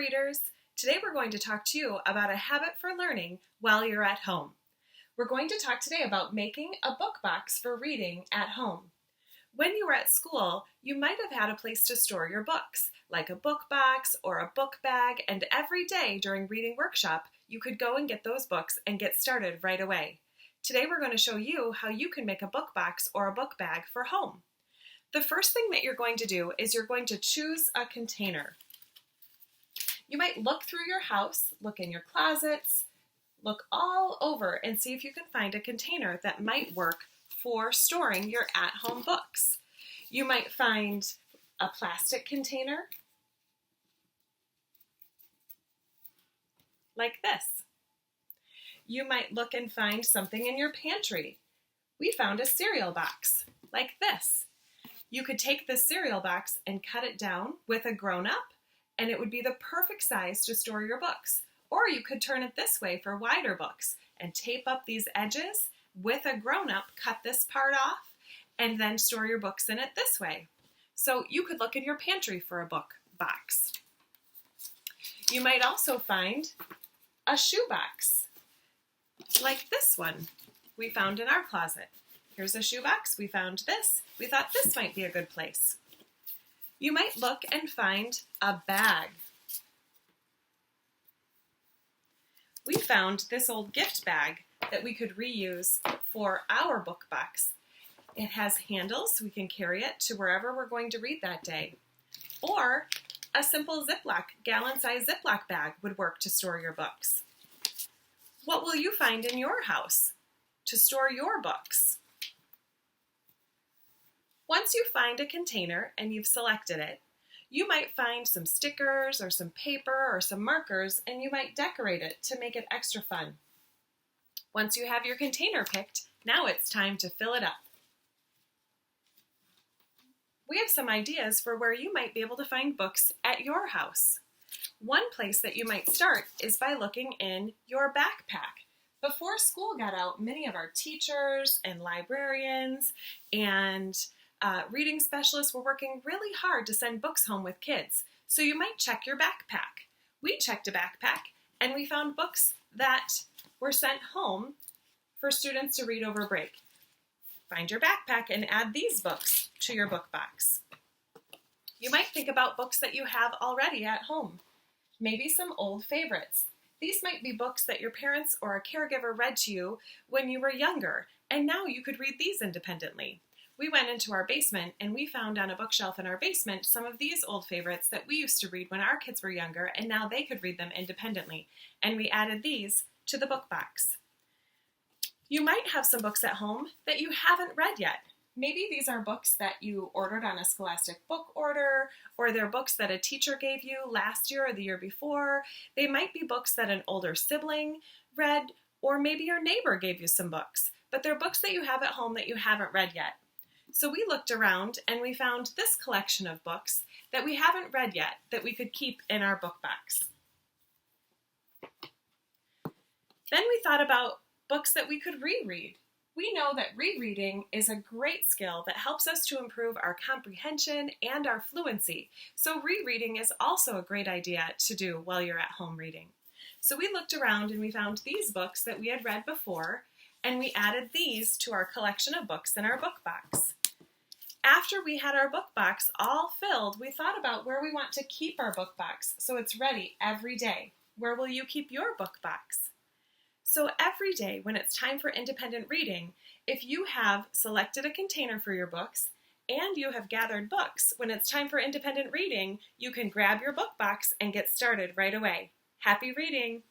readers! Today we're going to talk to you about a habit for learning while you're at home. We're going to talk today about making a book box for reading at home. When you were at school, you might have had a place to store your books, like a book box or a book bag, and every day during reading workshop, you could go and get those books and get started right away. Today we're going to show you how you can make a book box or a book bag for home. The first thing that you're going to do is you're going to choose a container. You might look through your house, look in your closets, look all over and see if you can find a container that might work for storing your at-home books. You might find a plastic container like this. You might look and find something in your pantry. We found a cereal box like this. You could take this cereal box and cut it down with a grown-up, and it would be the perfect size to store your books. Or you could turn it this way for wider books and tape up these edges with a grown-up, cut this part off, and then store your books in it this way. So you could look in your pantry for a book box. You might also find a shoe box like this one we found in our closet. Here's a shoe box. We found this. We thought this might be a good place. You might look and find a bag. We found this old gift bag that we could reuse for our book box. It has handles, so we can carry it to wherever we're going to read that day. Or a simple Ziploc, gallon-sized Ziploc bag would work to store your books. What will you find in your house to store your books? Once you find a container and you've selected it, you might find some stickers or some paper or some markers, and you might decorate it to make it extra fun. Once you have your container picked, now it's time to fill it up. We have some ideas for where you might be able to find books at your house. One place that you might start is by looking in your backpack. Before school got out, many of our teachers and librarians and reading specialists were working really hard to send books home with kids. So you might check your backpack. We checked a backpack and we found books that were sent home for students to read over break. Find your backpack and add these books to your book box. You might think about books that you have already at home. Maybe some old favorites. These might be books that your parents or a caregiver read to you when you were younger, and now you could read these independently. We went into our basement and we found on a bookshelf in our basement some of these old favorites that we used to read when our kids were younger, and now they could read them independently. And we added these to the book box. You might have some books at home that you haven't read yet. Maybe these are books that you ordered on a Scholastic book order, or they're books that a teacher gave you last year or the year before. They might be books that an older sibling read, or maybe your neighbor gave you some books. But they're books that you have at home that you haven't read yet. So we looked around and we found this collection of books that we haven't read yet that we could keep in our book box. Then we thought about books that we could reread. We know that rereading is a great skill that helps us to improve our comprehension and our fluency. So rereading is also a great idea to do while you're at home reading. So we looked around and we found these books that we had read before, and we added these to our collection of books in our book box. After we had our book box all filled, we thought about where we want to keep our book box so it's ready every day. Where will you keep your book box? So every day when it's time for independent reading, if you have selected a container for your books and you have gathered books, when it's time for independent reading, you can grab your book box and get started right away. Happy reading!